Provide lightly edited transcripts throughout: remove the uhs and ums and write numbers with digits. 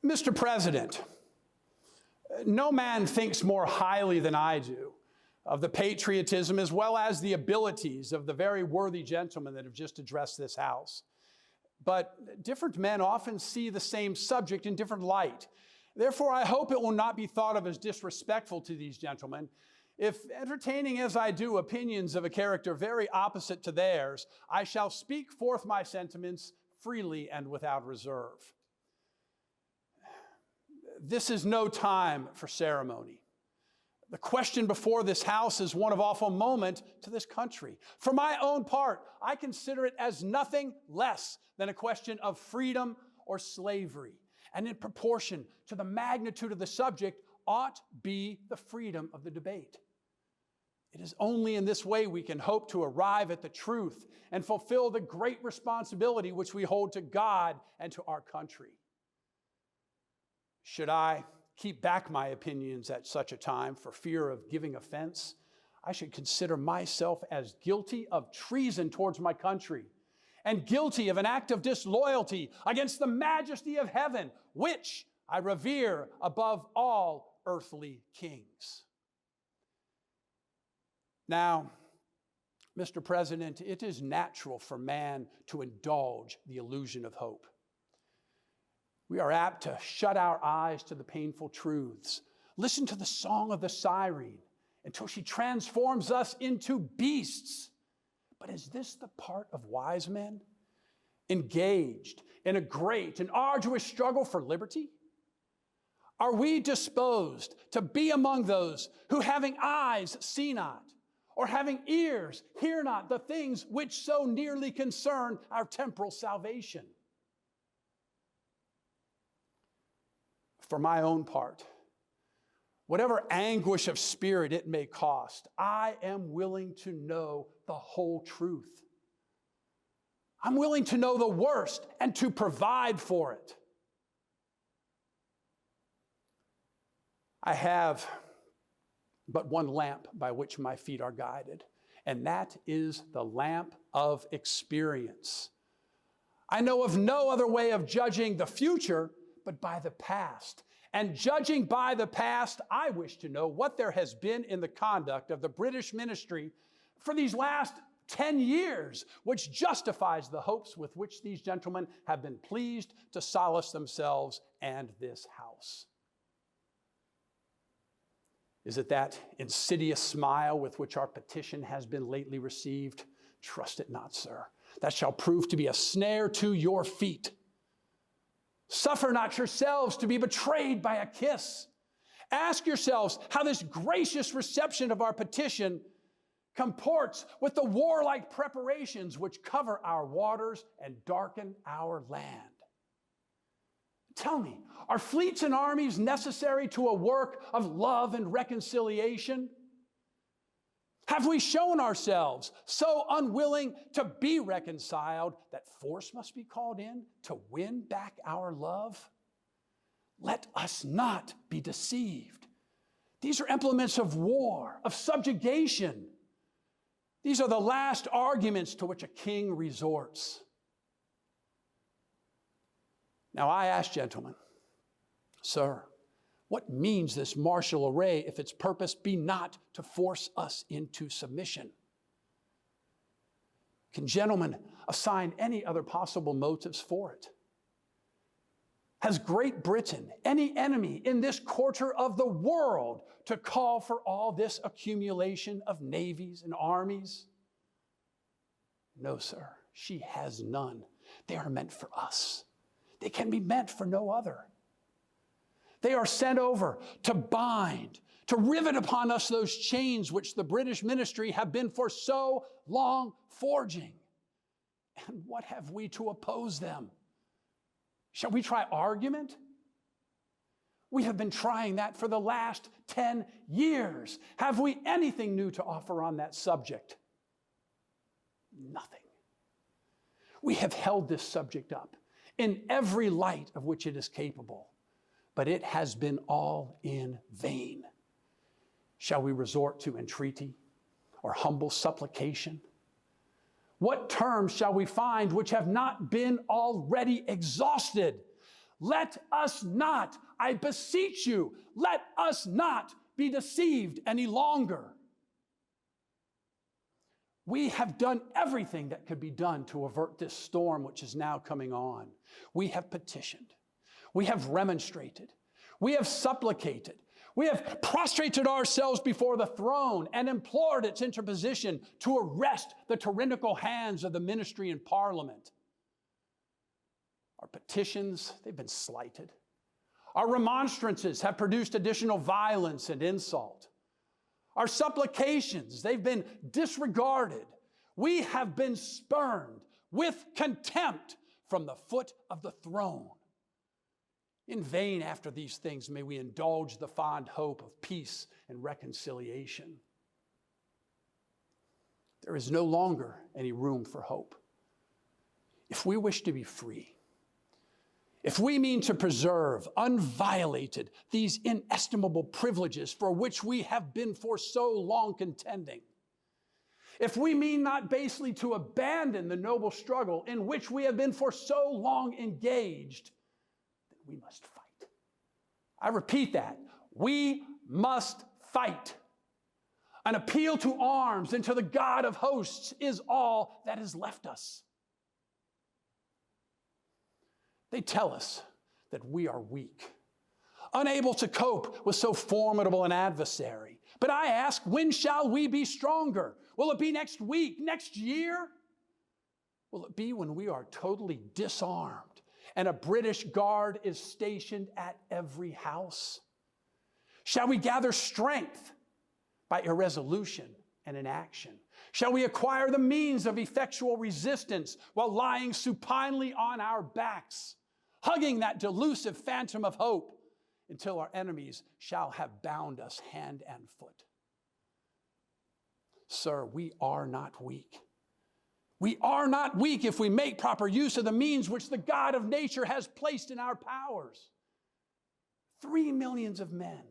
Mr. President, no man thinks more highly than I do of the patriotism as well as the abilities of the very worthy gentlemen that have just addressed this House. But different men often see the same subject in different light. Therefore, I hope it will not be thought of as disrespectful to these gentlemen if, entertaining as I do opinions of a character very opposite to theirs, I shall speak forth my sentiments freely and without reserve. This is no time for ceremony. The question before this House is one of awful moment to this country. For my own part, I consider it as nothing less than a question of freedom or slavery. And in proportion to the magnitude of the subject ought be the freedom of the debate. It is only in this way we can hope to arrive at the truth and fulfill the great responsibility which we hold to God and to our country. Should I keep back my opinions at such a time for fear of giving offense, I should consider myself as guilty of treason towards my country and guilty of an act of disloyalty against the majesty of heaven, which I revere above all earthly kings. Now, Mr. President, it is natural for man to indulge the illusion of hope. We are apt to shut our eyes to the painful truths, listen to the song of the siren until she transforms us into beasts. But is this the part of wise men, engaged in a great and arduous struggle for liberty? Are we disposed to be among those who, having eyes, see not, or having ears, hear not the things which so nearly concern our temporal salvation? For my own part, whatever anguish of spirit it may cost, I am willing to know the whole truth. I'm willing to know the worst and to provide for it. I have but one lamp by which my feet are guided, and that is the lamp of experience. I know of no other way of judging the future but by the past. And judging by the past, I wish to know what there has been in the conduct of the British ministry for these last 10 years, which justifies the hopes with which these gentlemen have been pleased to solace themselves and this House. Is it that insidious smile with which our petition has been lately received? Trust it not, sir. That shall prove to be a snare to your feet. Suffer not yourselves to be betrayed by a kiss. Ask yourselves how this gracious reception of our petition comports with the warlike preparations which cover our waters and darken our land. Tell me, are fleets and armies necessary to a work of love and reconciliation? Have we shown ourselves so unwilling to be reconciled that force must be called in to win back our love? Let us not be deceived. These are implements of war, of subjugation. These are the last arguments to which a king resorts. Now I ask, gentlemen, sir, what means this martial array if its purpose be not to force us into submission? Can gentlemen assign any other possible motives for it? Has Great Britain any enemy in this quarter of the world to call for all this accumulation of navies and armies? No, sir, she has none. They are meant for us. They can be meant for no other. They are sent over to bind, to rivet upon us those chains which the British ministry have been for so long forging. And what have we to oppose them? Shall we try argument? We have been trying that for the last 10 years. Have we anything new to offer on that subject? Nothing. We have held this subject up in every light of which it is capable. But it has been all in vain. Shall we resort to entreaty or humble supplication? What terms shall we find which have not been already exhausted? Let us not, I beseech you, let us not be deceived any longer. We have done everything that could be done to avert this storm which is now coming on. We have petitioned. We have remonstrated. We have supplicated. We have prostrated ourselves before the throne and implored its interposition to arrest the tyrannical hands of the ministry and parliament. Our petitions, they've been slighted. Our remonstrances have produced additional violence and insult. Our supplications, they've been disregarded. We have been spurned with contempt from the foot of the throne. In vain, after these things, may we indulge the fond hope of peace and reconciliation. There is no longer any room for hope. If we wish to be free, if we mean to preserve unviolated these inestimable privileges for which we have been for so long contending, if we mean not basely to abandon the noble struggle in which we have been for so long engaged, we must fight. I repeat that. We must fight. An appeal to arms and to the God of hosts is all that is left us. They tell us that we are weak, unable to cope with so formidable an adversary. But I ask, when shall we be stronger? Will it be next week, next year? Will it be when we are totally disarmed and a British guard is stationed at every house? Shall we gather strength by irresolution and inaction? Shall we acquire the means of effectual resistance while lying supinely on our backs, hugging that delusive phantom of hope until our enemies shall have bound us hand and foot? Sir, we are not weak. We are not weak if we make proper use of the means which the God of nature has placed in our powers. 3 millions of men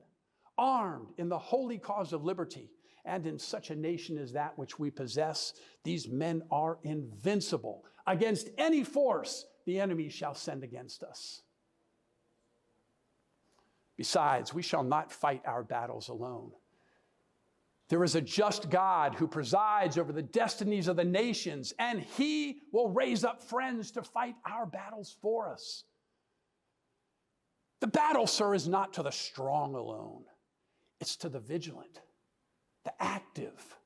armed in the holy cause of liberty, and in such a nation as that which we possess, these men are invincible against any force the enemy shall send against us. Besides, we shall not fight our battles alone. There is a just God who presides over the destinies of the nations, and he will raise up friends to fight our battles for us. The battle, sir, is not to the strong alone. It's to the vigilant, the active,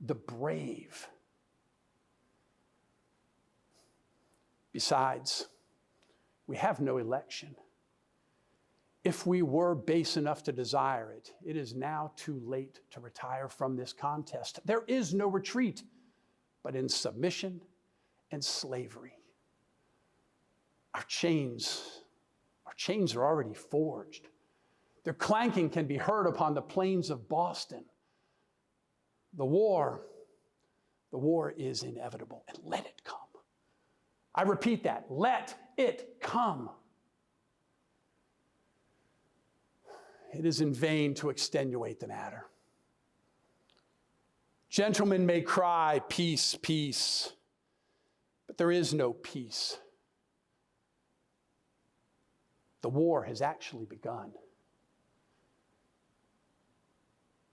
the brave. Besides, we have no election. If we were base enough to desire it, it is now too late to retire from this contest. There is no retreat, but in submission and slavery. Our chains are already forged. Their clanking can be heard upon the plains of Boston. The war is inevitable, and let it come. I repeat that, let it come. It is in vain to extenuate the matter. Gentlemen may cry, peace, peace, but there is no peace. The war has actually begun.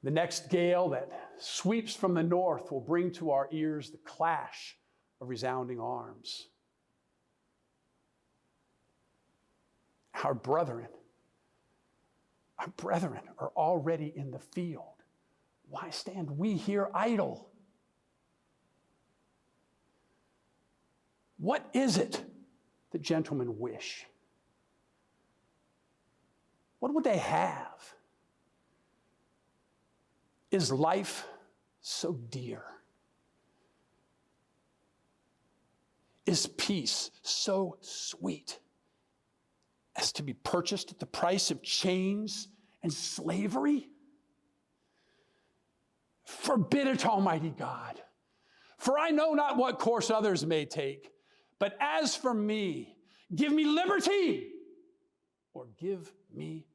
The next gale that sweeps from the north will bring to our ears the clash of resounding arms. Our brethren are already in the field. Why stand we here idle? What is it the gentlemen wish? What would they have? Is life so dear? Is peace so sweet as to be purchased at the price of chains and slavery? Forbid it, Almighty God. For I know not what course others may take, but as for me, give me liberty or give me